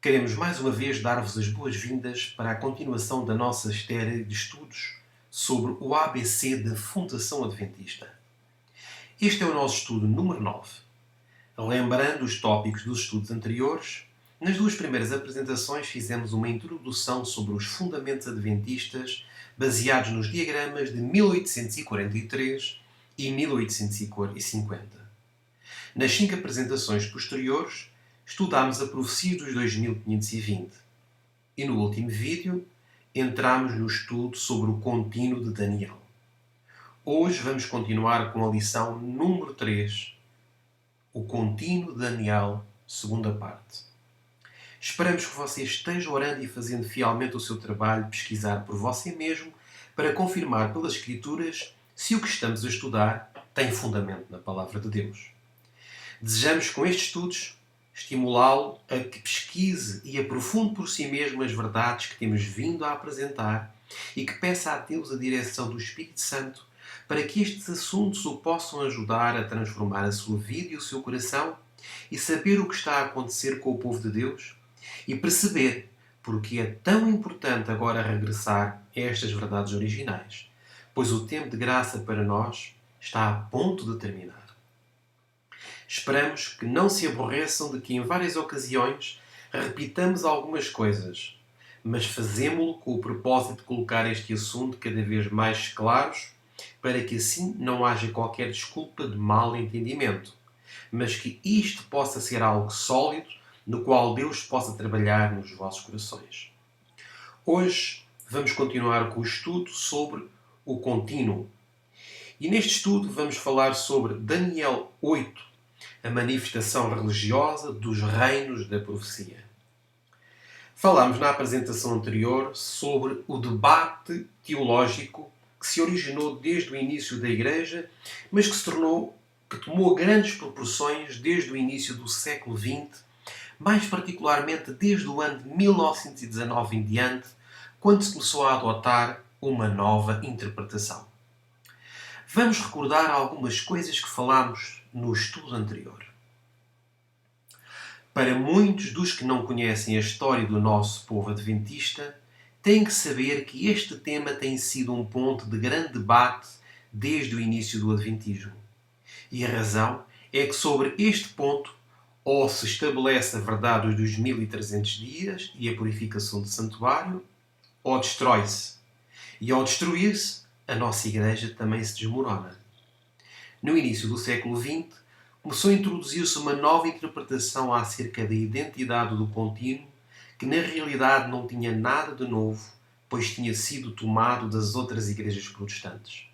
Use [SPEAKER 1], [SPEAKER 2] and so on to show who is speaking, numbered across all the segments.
[SPEAKER 1] Queremos mais uma vez dar-vos as boas-vindas para a continuação da nossa série de estudos sobre o ABC da Fundação Adventista. Este é o nosso estudo número 9. Lembrando os tópicos dos estudos anteriores, nas duas primeiras apresentações fizemos uma introdução sobre os fundamentos adventistas baseados nos diagramas de 1843 e 1850. Nas 5 apresentações posteriores, estudámos a profecia dos 2520 e no último vídeo entramos no estudo sobre o contínuo de Daniel. Hoje vamos continuar com a lição número 3, o contínuo de Daniel, segunda parte. Esperamos que você esteja orando e fazendo fielmente o seu trabalho, pesquisar por você mesmo, para confirmar pelas Escrituras se o que estamos a estudar tem fundamento na Palavra de Deus. Desejamos com estes estudos estimulá-lo a que pesquise e aprofunde por si mesmo as verdades que temos vindo a apresentar e que peça a Deus a direção do Espírito Santo para que estes assuntos o possam ajudar a transformar a sua vida e o seu coração e saber o que está a acontecer com o povo de Deus e perceber porque é tão importante agora regressar a estas verdades originais, pois o tempo de graça para nós está a ponto de terminar. Esperamos que não se aborreçam de que em várias ocasiões repitamos algumas coisas, mas fazemo-lo com o propósito de colocar este assunto cada vez mais claros, para que assim não haja qualquer desculpa de mau entendimento, mas que isto possa ser algo sólido no qual Deus possa trabalhar nos vossos corações. Hoje vamos continuar com o estudo sobre o contínuo. E neste estudo vamos falar sobre Daniel 8, a manifestação religiosa dos reinos da profecia. Falámos na apresentação anterior sobre o debate teológico que se originou desde o início da Igreja, mas que tomou grandes proporções desde o início do século XX, mais particularmente desde o ano de 1919 em diante, quando se começou a adotar uma nova interpretação. Vamos recordar algumas coisas que falámos no estudo anterior. Para muitos dos que não conhecem a história do nosso povo adventista, têm que saber que este tema tem sido um ponto de grande debate desde o início do Adventismo. E a razão é que sobre este ponto ou se estabelece a verdade dos 2300 dias e a purificação do santuário, ou destrói-se. E ao destruir-se, a nossa Igreja também se desmorona. No início do século XX, começou a introduzir-se uma nova interpretação acerca da identidade do contínuo, que na realidade não tinha nada de novo, pois tinha sido tomado das outras igrejas protestantes.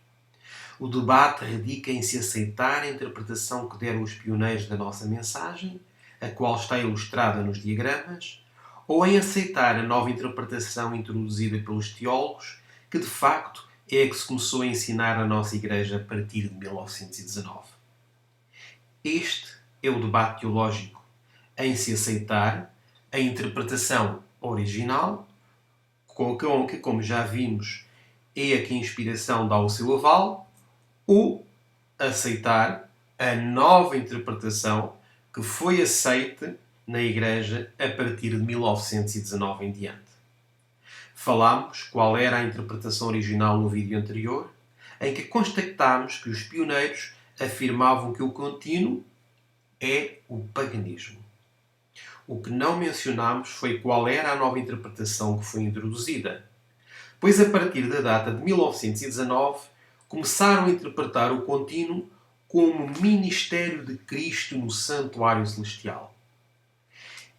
[SPEAKER 1] O debate radica em se aceitar a interpretação que deram os pioneiros da nossa mensagem, a qual está ilustrada nos diagramas, ou em aceitar a nova interpretação introduzida pelos teólogos, que de facto é a que se começou a ensinar na nossa Igreja a partir de 1919. Este é o debate teológico, em se aceitar a interpretação original, com que, como já vimos, é a que a inspiração dá o seu aval, ou aceitar a nova interpretação que foi aceita na Igreja a partir de 1919 em diante. Falámos qual era a interpretação original no vídeo anterior, em que constatámos que os pioneiros afirmavam que o contínuo é o paganismo. O que não mencionámos foi qual era a nova interpretação que foi introduzida, pois a partir da data de 1919 começaram a interpretar o contínuo como ministério de Cristo no santuário celestial.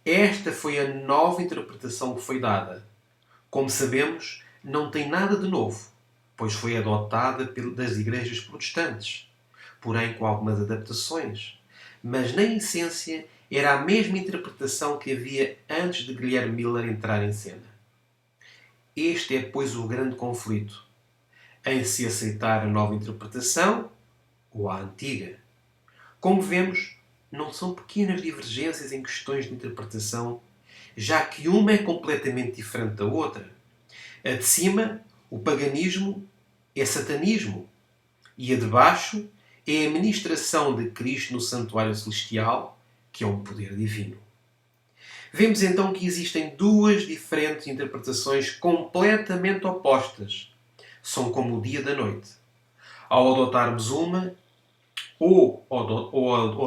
[SPEAKER 1] Esta foi a nova interpretação que foi dada. Como sabemos, não tem nada de novo, pois foi adotada das igrejas protestantes, porém com algumas adaptações. Mas, na essência, era a mesma interpretação que havia antes de Guilherme Miller entrar em cena. Este é, pois, o grande conflito, em se aceitar a nova interpretação ou a antiga. Como vemos, não são pequenas divergências em questões de interpretação, já que uma é completamente diferente da outra. A de cima, o paganismo, é satanismo, e a de baixo é a ministração de Cristo no santuário celestial, que é um poder divino. Vemos então que existem duas diferentes interpretações completamente opostas. São como o dia da noite. Ao adotarmos uma ou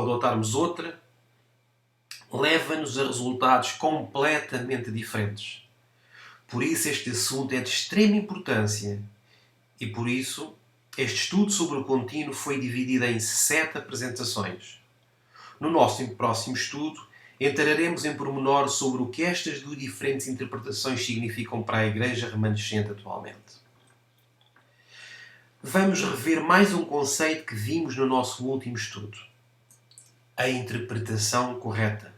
[SPEAKER 1] adotarmos outra, leva-nos a resultados completamente diferentes. Por isso este assunto é de extrema importância e por isso este estudo sobre o contínuo foi dividido em 7 apresentações. No nosso próximo estudo, entraremos em pormenor sobre o que estas duas diferentes interpretações significam para a Igreja remanescente atualmente. Vamos rever mais um conceito que vimos no nosso último estudo: a interpretação correta.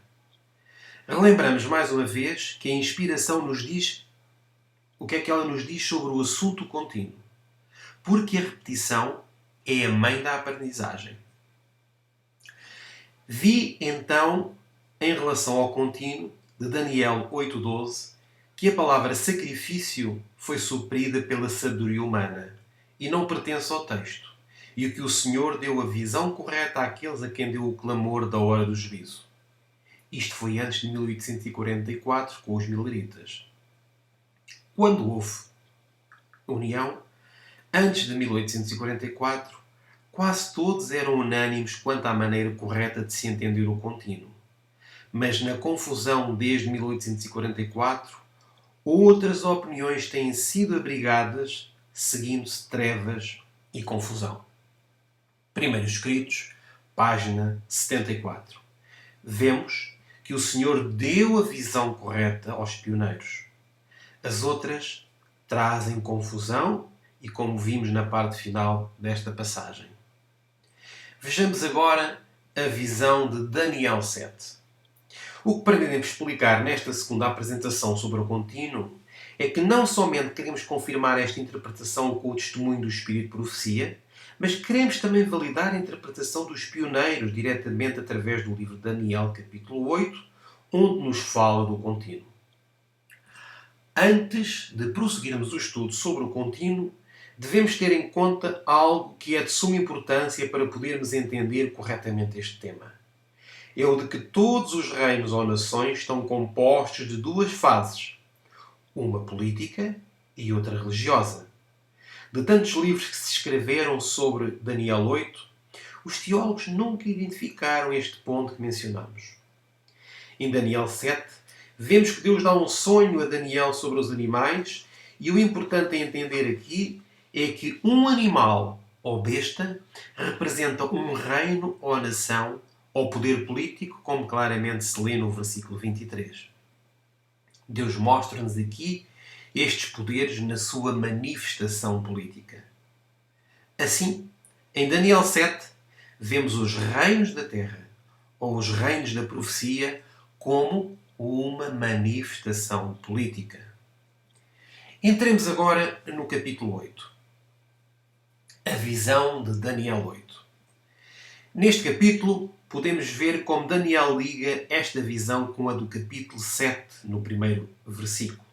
[SPEAKER 1] Relembramos mais uma vez que a inspiração nos diz o que é que ela nos diz sobre o assunto contínuo. Porque a repetição é a mãe da aprendizagem. Vi então, em relação ao contínuo, de Daniel 8:12, que a palavra sacrifício foi suprida pela sabedoria humana e não pertence ao texto, e que o Senhor deu a visão correta àqueles a quem deu o clamor da hora do juízo. Isto foi antes de 1844, com os mileritas. Quando houve união, antes de 1844, quase todos eram unânimes quanto à maneira correta de se entender o contínuo. Mas na confusão desde 1844, outras opiniões têm sido abrigadas, seguindo-se trevas e confusão. Primeiros Escritos, página 74. Vemos que o Senhor deu a visão correta aos pioneiros. As outras trazem confusão e como vimos na parte final desta passagem. Vejamos agora a visão de Daniel 7. O que pretendemos explicar nesta segunda apresentação sobre o contínuo é que não somente queremos confirmar esta interpretação com o testemunho do Espírito de Profecia, mas queremos também validar a interpretação dos pioneiros diretamente através do livro de Daniel, capítulo 8, onde nos fala do contínuo. Antes de prosseguirmos o estudo sobre o contínuo, devemos ter em conta algo que é de suma importância para podermos entender corretamente este tema. É o de que todos os reinos ou nações estão compostos de duas fases, uma política e outra religiosa. De tantos livros que se escreveram sobre Daniel 8, os teólogos nunca identificaram este ponto que mencionamos. Em Daniel 7, vemos que Deus dá um sonho a Daniel sobre os animais e o importante a entender aqui é que um animal ou besta representa um reino ou nação ou poder político, como claramente se lê no versículo 23. Deus mostra-nos aqui estes poderes na sua manifestação política. Assim, em Daniel 7, vemos os reinos da terra, ou os reinos da profecia, como uma manifestação política. Entremos agora no capítulo 8. A visão de Daniel 8. Neste capítulo, podemos ver como Daniel liga esta visão com a do capítulo 7, no primeiro versículo.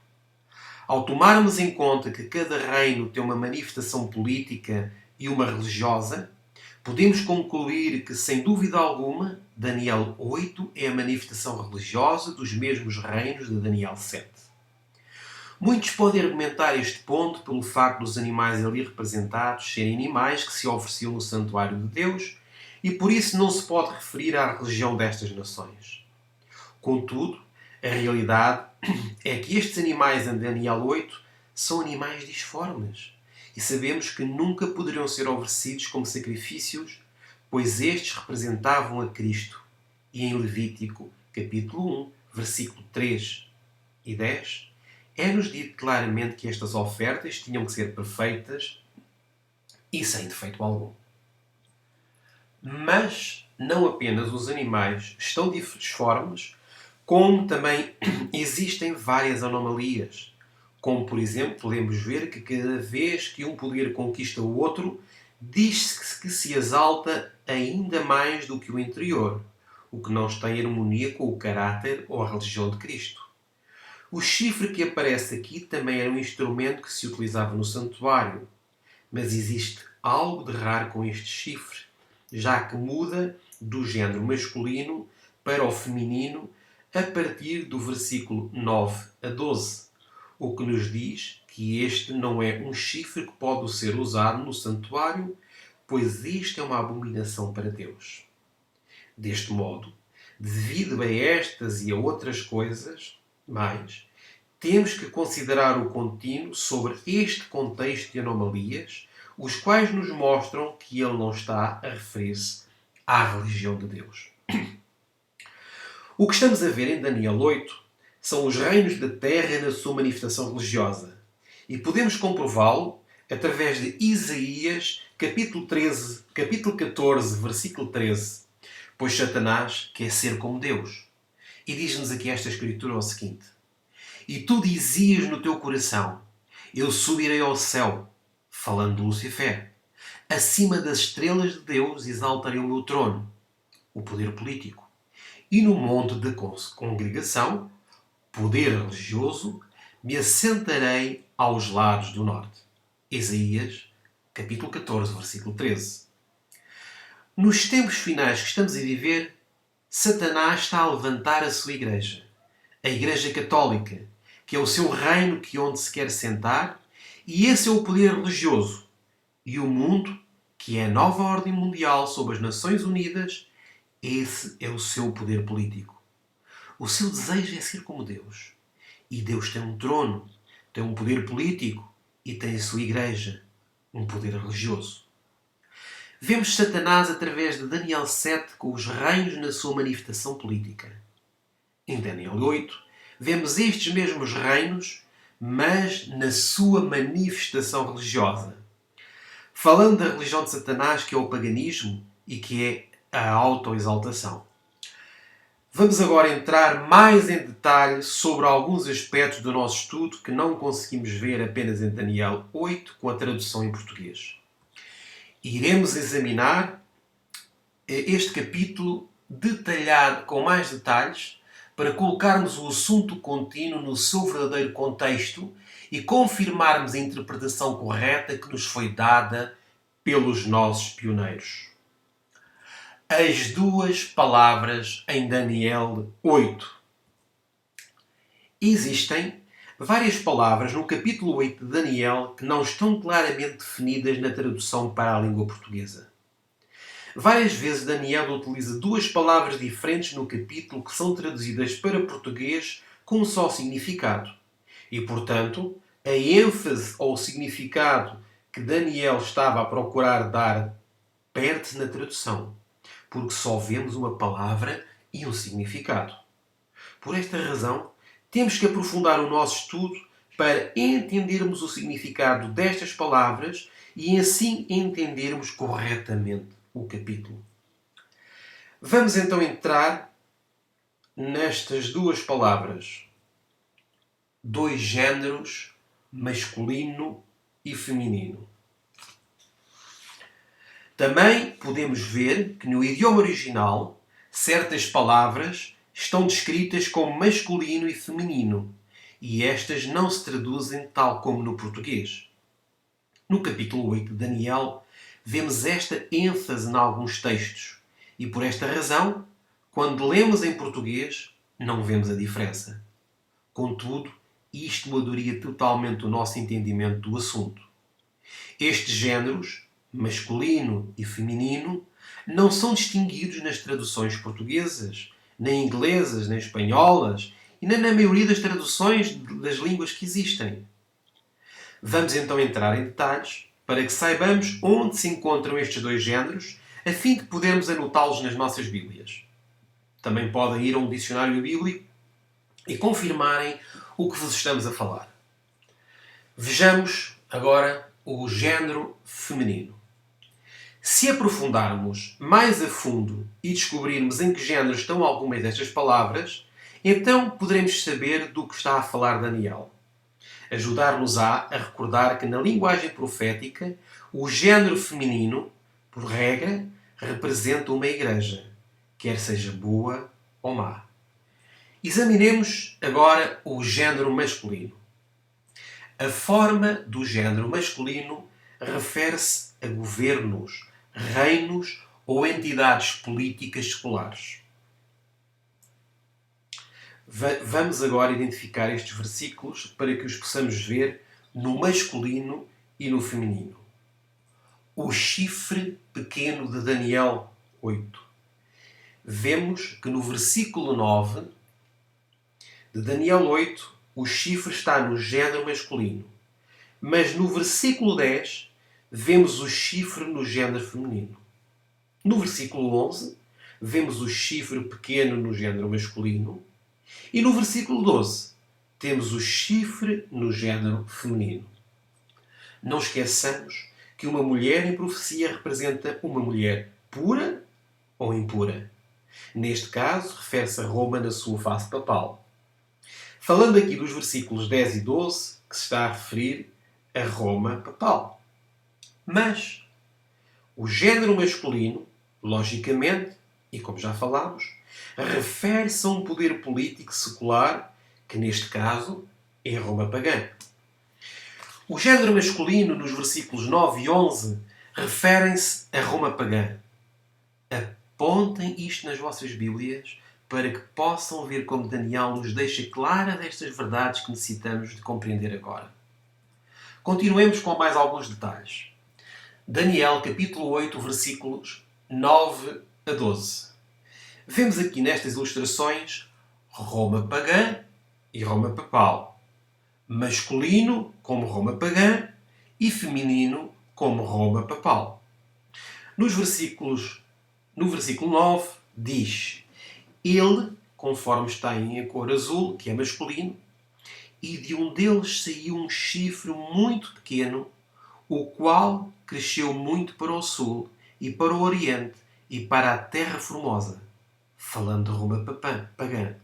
[SPEAKER 1] Ao tomarmos em conta que cada reino tem uma manifestação política e uma religiosa, podemos concluir que, sem dúvida alguma, Daniel 8 é a manifestação religiosa dos mesmos reinos de Daniel 7. Muitos podem argumentar este ponto pelo facto dos animais ali representados serem animais que se ofereciam no santuário de Deus e por isso não se pode referir à religião destas nações. Contudo, a realidade é que estes animais em Daniel 8 são animais disformes e sabemos que nunca poderiam ser oferecidos como sacrifícios, pois estes representavam a Cristo. E em Levítico, capítulo 1, versículo 3 e 10, é-nos dito claramente que estas ofertas tinham que ser perfeitas e sem defeito algum. Mas não apenas os animais estão disformes, como também existem várias anomalias. Como, por exemplo, podemos ver que cada vez que um poder conquista o outro, diz-se que se exalta ainda mais do que o anterior, o que não está em harmonia com o caráter ou a religião de Cristo. O chifre que aparece aqui também era um instrumento que se utilizava no santuário, mas existe algo de raro com este chifre, já que muda do género masculino para o feminino a partir do versículo 9 a 12, o que nos diz que este não é um chifre que pode ser usado no santuário, pois isto é uma abominação para Deus. Deste modo, devido a estas e a outras coisas, temos que considerar o contínuo sobre este contexto de anomalias, os quais nos mostram que ele não está a referir-se à religião de Deus. O que estamos a ver em Daniel 8 são os reinos da terra na sua manifestação religiosa. E podemos comprová-lo através de Isaías, capítulo 14, versículo 13. Pois Satanás quer ser como Deus. E diz-nos aqui esta escritura o seguinte: E tu dizias no teu coração, eu subirei ao céu, falando de Lucifer. Acima das estrelas de Deus exaltarei o meu trono, o poder político. E no monte da congregação, poder religioso, me assentarei aos lados do norte. Isaías, capítulo 14, versículo 13. Nos tempos finais que estamos a viver, Satanás está a levantar a sua igreja, a Igreja Católica, que é o seu reino onde se quer sentar, e esse é o poder religioso. E o mundo, que é a nova ordem mundial sob as Nações Unidas, esse é o seu poder político. O seu desejo é ser como Deus. E Deus tem um trono, tem um poder político e tem a sua igreja, um poder religioso. Vemos Satanás através de Daniel 7 com os reinos na sua manifestação política. Em Daniel 8, vemos estes mesmos reinos, mas na sua manifestação religiosa. Falando da religião de Satanás, que é o paganismo e que é a autoexaltação. Vamos agora entrar mais em detalhe sobre alguns aspectos do nosso estudo que não conseguimos ver apenas em Daniel 8 com a tradução em português. Iremos examinar este capítulo detalhado com mais detalhes para colocarmos o assunto contínuo no seu verdadeiro contexto e confirmarmos a interpretação correta que nos foi dada pelos nossos pioneiros. As duas palavras em Daniel 8. Existem várias palavras no capítulo 8 de Daniel que não estão claramente definidas na tradução para a língua portuguesa. Várias vezes Daniel utiliza duas palavras diferentes no capítulo que são traduzidas para português com um só significado. E, portanto, a ênfase ou significado que Daniel estava a procurar dar perde-se na tradução, porque só vemos uma palavra e um significado. Por esta razão, temos que aprofundar o nosso estudo para entendermos o significado destas palavras e assim entendermos corretamente o capítulo. Vamos então entrar nestas duas palavras. Dois géneros, masculino e feminino. Também podemos ver que no idioma original certas palavras estão descritas como masculino e feminino e estas não se traduzem tal como no português. No capítulo 8 de Daniel vemos esta ênfase em alguns textos e por esta razão, quando lemos em português, não vemos a diferença. Contudo, isto mudaria totalmente o nosso entendimento do assunto. Estes géneros, masculino e feminino, não são distinguidos nas traduções portuguesas, nem inglesas, nem espanholas e nem na maioria das traduções das línguas que existem. Vamos então entrar em detalhes para que saibamos onde se encontram estes dois géneros, a fim de podermos anotá-los nas nossas Bíblias. Também podem ir a um dicionário bíblico e confirmarem o que vos estamos a falar. Vejamos agora o género feminino. Se aprofundarmos mais a fundo e descobrirmos em que género estão algumas destas palavras, então poderemos saber do que está a falar Daniel. Ajudar-nos-á a recordar que na linguagem profética o género feminino, por regra, representa uma igreja, quer seja boa ou má. Examinemos agora o género masculino. A forma do género masculino refere-se a governos, reinos ou entidades políticas seculares. Vamos agora identificar estes versículos para que os possamos ver no masculino e no feminino. O chifre pequeno de Daniel 8. Vemos que no versículo 9 de Daniel 8, o chifre está no género masculino. Mas no versículo 10, vemos o chifre no género feminino. No versículo 11, vemos o chifre pequeno no género masculino. E no versículo 12, temos o chifre no género feminino. Não esqueçamos que uma mulher em profecia representa uma mulher pura ou impura. Neste caso, refere-se a Roma na sua face papal. Falando aqui dos versículos 10 e 12, que se está a referir a Roma papal. Mas o género masculino, logicamente, e como já falámos, refere-se a um poder político secular, que neste caso é Roma pagã. O género masculino, nos versículos 9 e 11, referem-se a Roma pagã. Apontem isto nas vossas Bíblias para que possam ver como Daniel nos deixa claras estas verdades que necessitamos de compreender agora. Continuemos com mais alguns detalhes. Daniel, capítulo 8, versículos 9 a 12. Vemos aqui nestas ilustrações Roma pagã e Roma papal. Masculino como Roma pagã e feminino como Roma papal. No versículo 9 diz: ele, conforme está em cor azul, que é masculino, e de um deles saiu um chifre muito pequeno, o qual cresceu muito para o sul e para o oriente e para a terra formosa, falando de Roma pagã.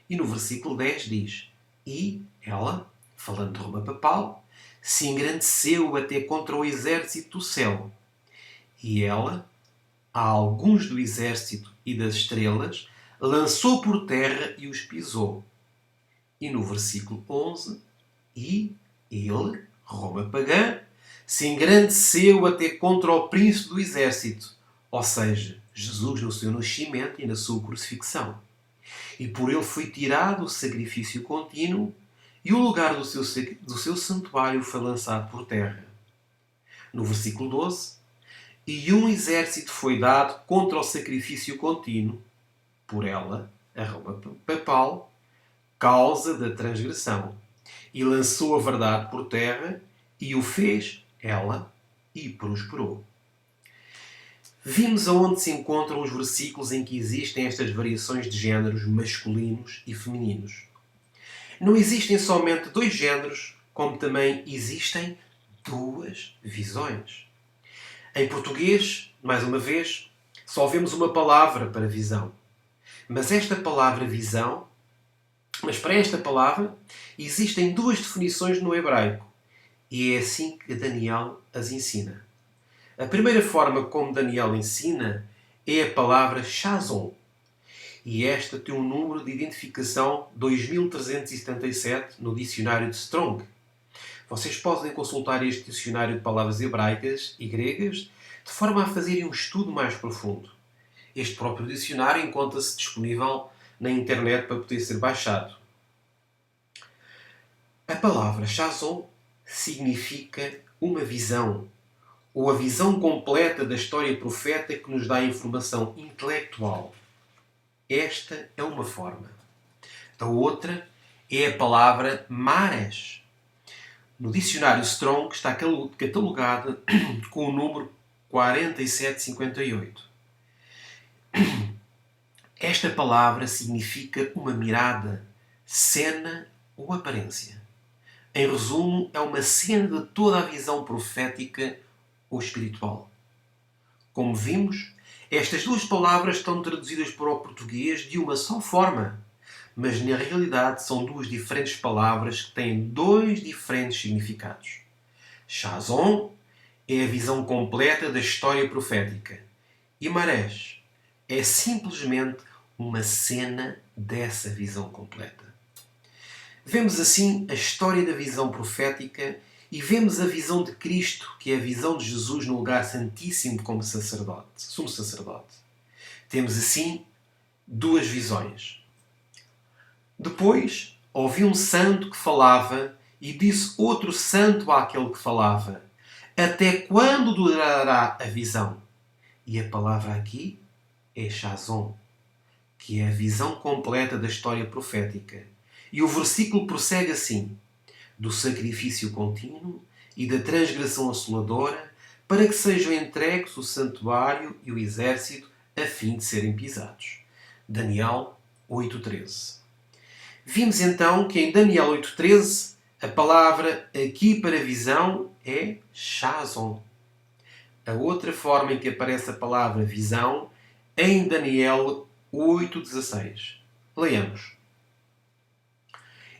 [SPEAKER 1] E no versículo 10 diz: e ela, falando de Roma papal, se engrandeceu até contra o exército do céu. E ela, a alguns do exército e das estrelas, lançou por terra e os pisou. E no versículo 11, e ele, Roma pagã, se engrandeceu até contra o príncipe do exército, ou seja, Jesus no seu nascimento e na sua crucifixão. E por ele foi tirado o sacrifício contínuo, e o lugar do seu santuário foi lançado por terra. No versículo 12, e um exército foi dado contra o sacrifício contínuo, por ela, a Roma papal, causa da transgressão, e lançou a verdade por terra, e o fez ela, e prosperou. Vimos aonde se encontram os versículos em que existem estas variações de géneros masculinos e femininos. Não existem somente dois géneros, como também existem duas visões. Em português, mais uma vez, só vemos uma palavra para visão. Mas para esta palavra, existem duas definições no hebraico. E é assim que Daniel as ensina. A primeira forma como Daniel ensina é a palavra Shazon. E esta tem um número de identificação 2377 no dicionário de Strong. Vocês podem consultar este dicionário de palavras hebraicas e gregas de forma a fazerem um estudo mais profundo. Este próprio dicionário encontra-se disponível na internet para poder ser baixado. A palavra Shazon significa uma visão, ou a visão completa da história profética que nos dá informação intelectual. Esta é uma forma. A outra é a palavra Mares. No dicionário Strong está catalogada com o número 4758. Esta palavra significa uma mirada, cena ou aparência. Em resumo, é uma cena de toda a visão profética ou espiritual. Como vimos, estas duas palavras estão traduzidas para o português de uma só forma, mas na realidade são duas diferentes palavras que têm dois diferentes significados. Shazon é a visão completa da história profética e Mares é simplesmente uma cena dessa visão completa. Vemos assim a história da visão profética e vemos a visão de Cristo, que é a visão de Jesus no lugar santíssimo como sacerdote, sumo sacerdote. Temos assim duas visões. Depois ouvi um santo que falava e disse outro santo àquele que falava: Até quando durará a visão? E a palavra aqui é Chazon, que é a visão completa da história profética. E o versículo prossegue assim: Do sacrifício contínuo e da transgressão assoladora, para que sejam entregues o santuário e o exército, a fim de serem pisados. Daniel 8,13. Vimos então que em Daniel 8,13 a palavra aqui para visão é Chazon. A outra forma em que aparece a palavra visão é em Daniel 8,16. Leiamos.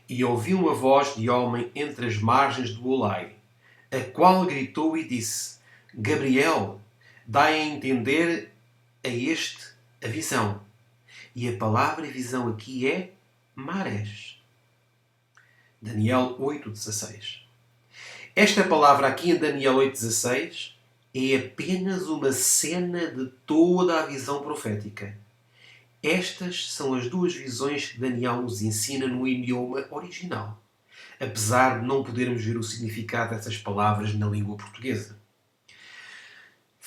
[SPEAKER 1] E ouvi uma voz de homem entre as margens do Ulai, a qual gritou e disse: Gabriel, dai a entender a este a visão. E a palavra visão aqui é Mares. Daniel 8,16. Esta palavra aqui em Daniel 8,16 é apenas uma cena de toda a visão profética. Estas são as duas visões que Daniel nos ensina no idioma original, apesar de não podermos ver o significado dessas palavras na língua portuguesa.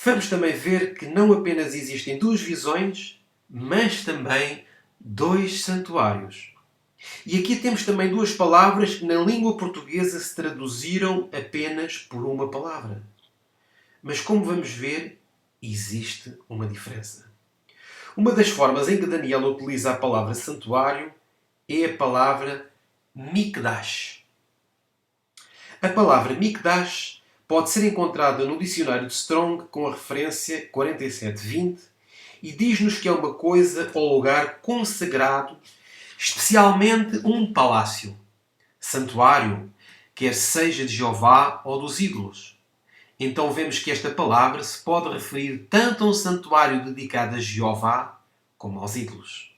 [SPEAKER 1] Vamos também ver que não apenas existem duas visões, mas também dois santuários. E aqui temos também duas palavras que na língua portuguesa se traduziram apenas por uma palavra. Mas como vamos ver, existe uma diferença. Uma das formas em que Daniel utiliza a palavra santuário é a palavra Mikdash. A palavra Mikdash pode ser encontrada no dicionário de Strong com a referência 4720 e diz-nos que é uma coisa ou lugar consagrado, especialmente um palácio, santuário, quer seja de Jeová ou dos ídolos. Então vemos que esta palavra se pode referir tanto a um santuário dedicado a Jeová como aos ídolos.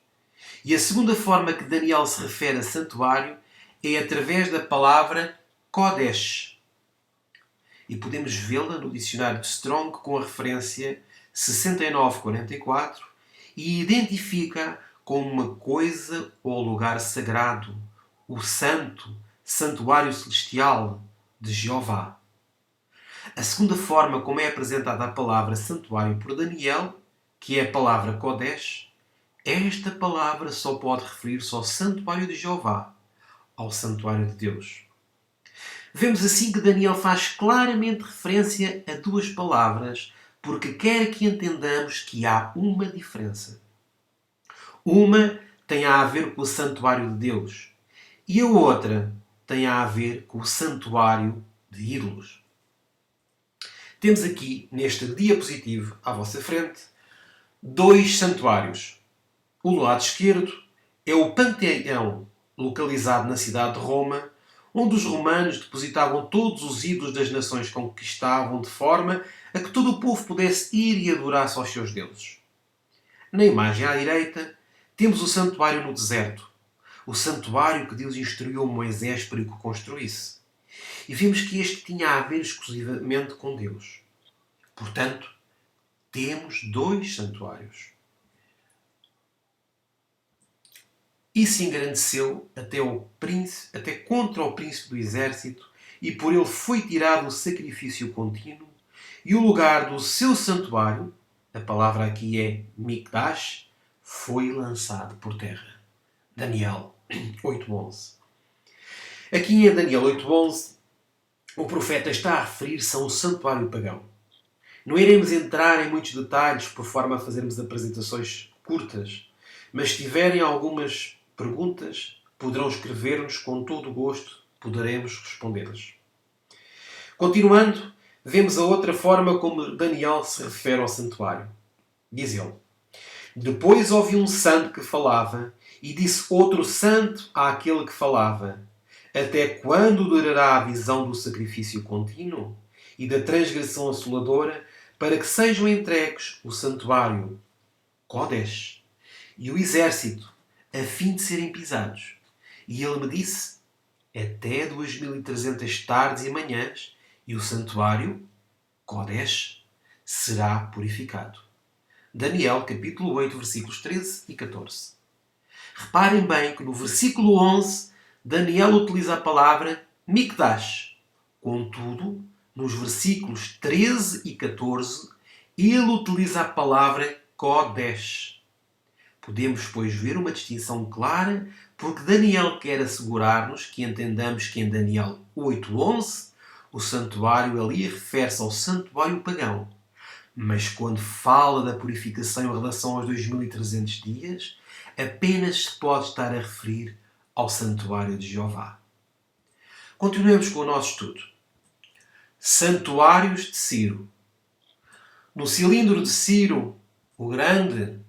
[SPEAKER 1] E a segunda forma que Daniel se refere a santuário é através da palavra Kodesh. E podemos vê-la no dicionário de Strong com a referência 6944 e identifica como uma coisa ou lugar sagrado, o santo, santuário celestial de Jeová. A segunda forma como é apresentada a palavra santuário por Daniel, que é a palavra Kodesh, esta palavra só pode referir-se ao santuário de Jeová, ao santuário de Deus. Vemos assim que Daniel faz claramente referência a duas palavras, porque quer que entendamos que há uma diferença. Uma tem a ver com o santuário de Deus e a outra tem a ver com o santuário de ídolos. Temos aqui, neste diapositivo à vossa frente, dois santuários. O lado esquerdo é o Panteão, localizado na cidade de Roma, onde os romanos depositavam todos os ídolos das nações que conquistavam, de forma a que todo o povo pudesse ir e adorar-se aos seus deuses. Na imagem à direita, temos o santuário no deserto, o santuário que Deus instruiu Moisés para que o construísse. E vimos que este tinha a ver exclusivamente com Deus. Portanto, temos dois santuários. E se engrandeceu até contra o príncipe do exército, e por ele foi tirado o sacrifício contínuo, e o lugar do seu santuário, a palavra aqui é Mikdash, foi lançado por terra. Daniel 8.11. Aqui em Daniel 8.11, o profeta está a referir-se a um santuário pagão. Não iremos entrar em muitos detalhes por forma a fazermos apresentações curtas, mas se tiverem algumas perguntas, poderão escrever-nos com todo o gosto, poderemos responder-lhes. Continuando, vemos a outra forma como Daniel se refere ao santuário. Diz ele: Depois ouvi um santo que falava, e disse outro santo àquele que falava: Até quando durará a visão do sacrifício contínuo e da transgressão assoladora, para que sejam entregues o santuário, Kodesh, e o exército, a fim de serem pisados? E ele me disse: Até 2300 tardes e manhãs, e o santuário, Kodesh, será purificado. Daniel, capítulo 8, versículos 13 e 14. Reparem bem que no versículo 11, Daniel utiliza a palavra Mikdash. Contudo, nos versículos 13 e 14, ele utiliza a palavra Kodesh. Podemos, pois, ver uma distinção clara, porque Daniel quer assegurar-nos que entendamos que em Daniel 8:11 o santuário ali refere-se ao santuário pagão. Mas quando fala da purificação em relação aos 2300 dias, apenas se pode estar a referir ao santuário de Jeová. Continuemos com o nosso estudo. Santuários de Ciro. No cilindro de Ciro, o Grande,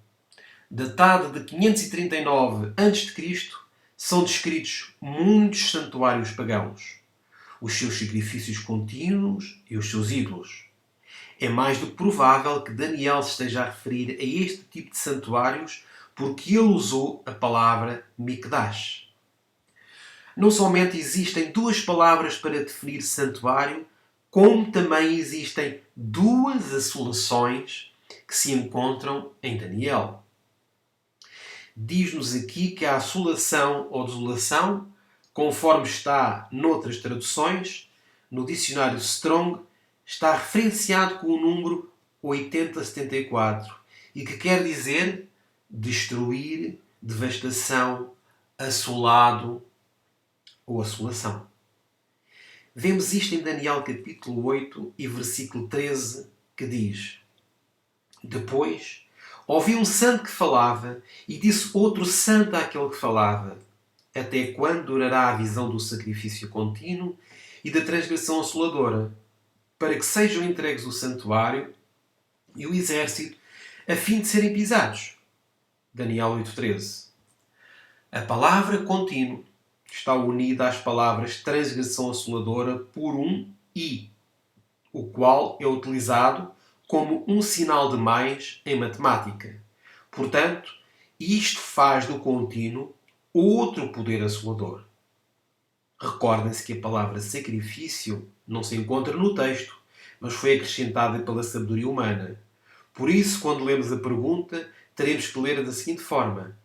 [SPEAKER 1] datado de 539 a.C., são descritos muitos santuários pagãos, os seus sacrifícios contínuos e os seus ídolos. É mais do que provável que Daniel se esteja a referir a este tipo de santuários porque ele usou a palavra Mikdash. Não somente existem duas palavras para definir santuário, como também existem duas assolações que se encontram em Daniel. Diz-nos aqui que a assolação ou desolação, conforme está noutras traduções, no dicionário Strong, está referenciado com o número 8074 e que quer dizer destruir, devastação, assolado ou assolação. Vemos isto em Daniel capítulo 8 e versículo 13, que diz: Depois ouvi um santo que falava e disse outro santo àquele que falava: Até quando durará a visão do sacrifício contínuo e da transgressão assoladora, para que sejam entregues o santuário e o exército, a fim de serem pisados? Daniel 8:13. A palavra contínuo está unida às palavras transgressão assoladora por um i, o qual é utilizado como um sinal de mais em matemática. Portanto, isto faz do contínuo outro poder assolador. Recordem-se que a palavra sacrifício não se encontra no texto, mas foi acrescentada pela sabedoria humana. Por isso, quando lemos a pergunta, teremos que ler da seguinte forma: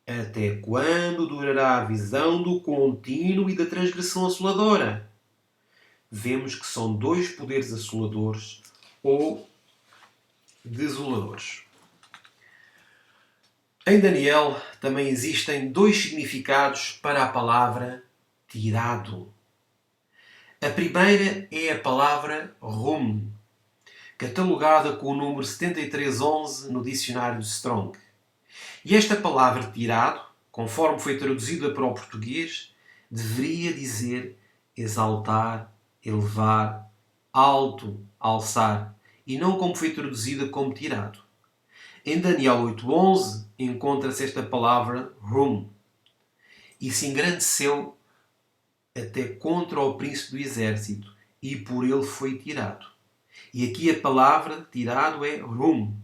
[SPEAKER 1] Até quando durará a visão do contínuo e da transgressão assoladora? Vemos que são dois poderes assoladores ou desoladores. Em Daniel também existem dois significados para a palavra tirado. A primeira é a palavra rum, catalogada com o número 7311 no dicionário de Strong. E esta palavra tirado, conforme foi traduzida para o português, deveria dizer exaltar, elevar, alto, alçar, e não como foi traduzida como tirado. Em Daniel 8:11 encontra-se esta palavra rum, e se engrandeceu até contra o príncipe do exército, e por ele foi tirado. E aqui a palavra tirado é rum,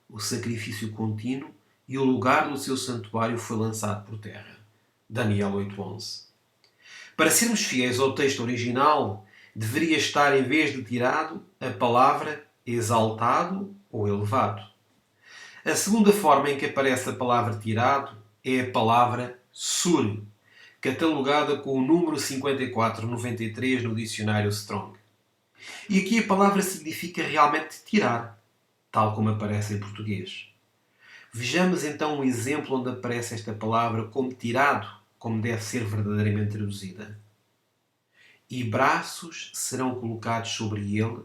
[SPEAKER 1] o sacrifício contínuo, e o lugar do seu santuário foi lançado por terra. Daniel 8:11. Para sermos fiéis ao texto original, deveria estar, em vez de tirado, a palavra exaltado ou elevado. A segunda forma em que aparece a palavra tirado é a palavra sur, catalogada com o número 5493 no dicionário Strong. E aqui a palavra significa realmente tirar, tal como aparece em português. Vejamos então um exemplo onde aparece esta palavra como tirado, como deve ser verdadeiramente traduzida. E braços serão colocados sobre ele,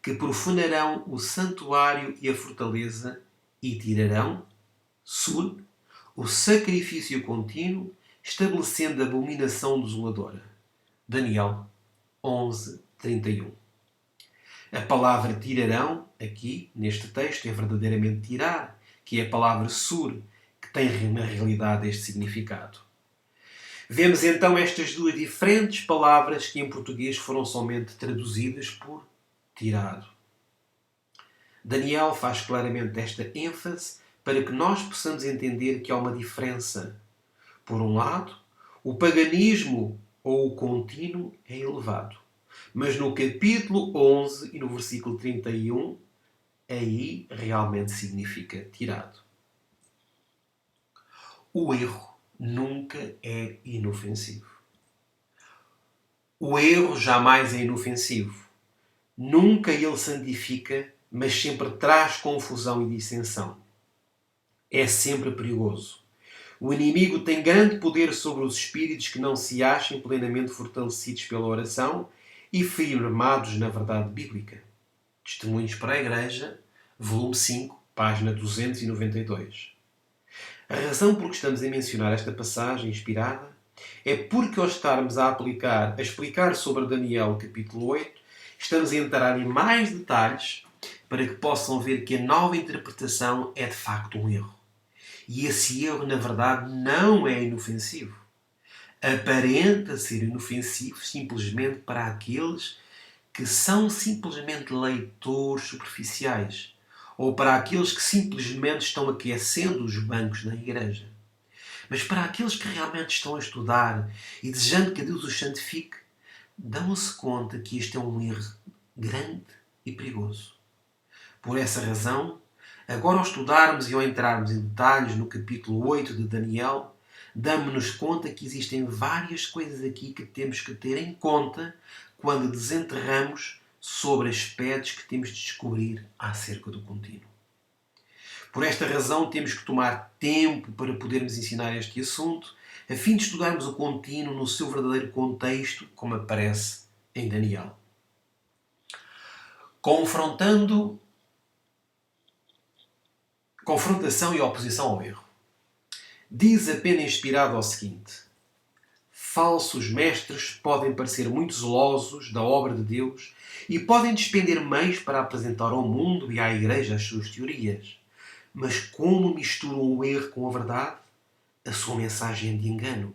[SPEAKER 1] que profanarão o santuário e a fortaleza, e tirarão, sur, o sacrifício contínuo, estabelecendo a abominação desoladora. Daniel 11:31. A palavra tirarão, aqui, neste texto, é verdadeiramente tirar, que é a palavra sur, que tem na realidade este significado. Vemos então estas duas diferentes palavras que em português foram somente traduzidas por tirado. Daniel faz claramente esta ênfase para que nós possamos entender que há uma diferença. Por um lado, o paganismo ou o contínuo é elevado. Mas no capítulo 11 e no versículo 31, aí realmente significa tirado. O erro nunca é inofensivo. O erro jamais é inofensivo. Nunca ele santifica, mas sempre traz confusão e dissensão. É sempre perigoso. O inimigo tem grande poder sobre os espíritos que não se achem plenamente fortalecidos pela oração e firmados na verdade bíblica. Testemunhos para a Igreja, volume 5, página 292. A razão por que estamos a mencionar esta passagem inspirada é porque, ao estarmos a explicar sobre Daniel capítulo 8, estamos a entrar em mais detalhes para que possam ver que a nova interpretação é de facto um erro. E esse erro, na verdade, não é inofensivo. Aparenta ser inofensivo simplesmente para aqueles que são simplesmente leitores superficiais ou para aqueles que simplesmente estão aquecendo os bancos na igreja. Mas para aqueles que realmente estão a estudar e desejando que Deus os santifique, dão-se conta que este é um erro grande e perigoso. Por essa razão, agora ao estudarmos e ao entrarmos em detalhes no capítulo 8 de Daniel, damos-nos conta que existem várias coisas aqui que temos que ter em conta quando desenterramos sobre aspectos que temos de descobrir acerca do contínuo. Por esta razão, temos que tomar tempo para podermos ensinar este assunto, a fim de estudarmos o contínuo no seu verdadeiro contexto, como aparece em Daniel. Confrontação e oposição ao erro. Diz a pena inspirada o seguinte: falsos mestres podem parecer muito zelosos da obra de Deus e podem despender meios para apresentar ao mundo e à Igreja as suas teorias. Mas como misturam o erro com a verdade, a sua mensagem é de engano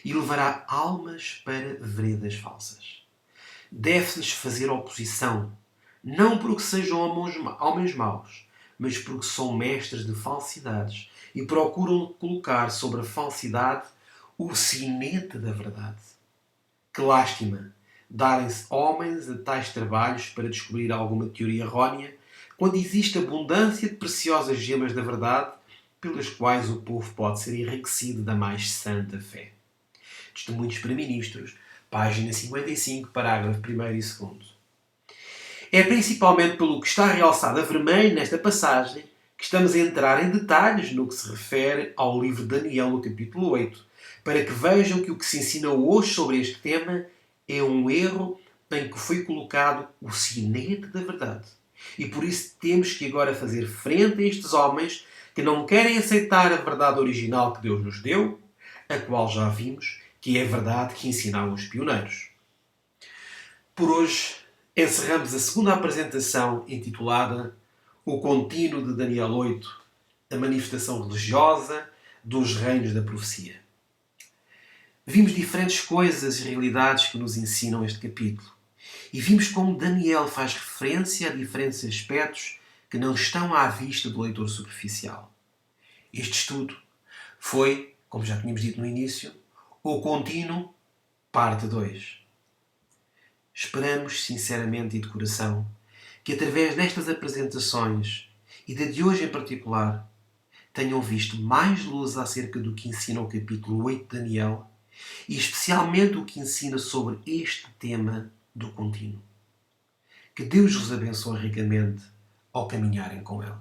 [SPEAKER 1] e levará almas para veredas falsas. Deve-se-lhes fazer oposição, não porque sejam homens maus, mas porque são mestres de falsidades e procuram colocar sobre a falsidade o sinete da verdade. Que lástima darem-se homens a tais trabalhos para descobrir alguma teoria errónea, quando existe abundância de preciosas gemas da verdade, pelas quais o povo pode ser enriquecido da mais santa fé. Testemunhos para Ministros, página 55, parágrafo 1º e 2º. É principalmente pelo que está realçado a vermelho nesta passagem que estamos a entrar em detalhes no que se refere ao livro de Daniel, no capítulo 8, para que vejam que o que se ensina hoje sobre este tema é um erro em que foi colocado o sinete da verdade. E por isso temos que agora fazer frente a estes homens que não querem aceitar a verdade original que Deus nos deu, a qual já vimos que é a verdade que ensinaram os pioneiros. Por hoje, encerramos a segunda apresentação intitulada O Contínuo de Daniel 8, a manifestação religiosa dos reinos da profecia. Vimos diferentes coisas e realidades que nos ensinam este capítulo. E vimos como Daniel faz referência a diferentes aspectos que não estão à vista do leitor superficial. Este estudo foi, como já tínhamos dito no início, o Contínuo, parte 2. Esperamos sinceramente e de coração que através destas apresentações e da de hoje em particular tenham visto mais luz acerca do que ensina o capítulo 8 de Daniel e especialmente o que ensina sobre este tema do contínuo. Que Deus vos abençoe ricamente ao caminharem com Ele.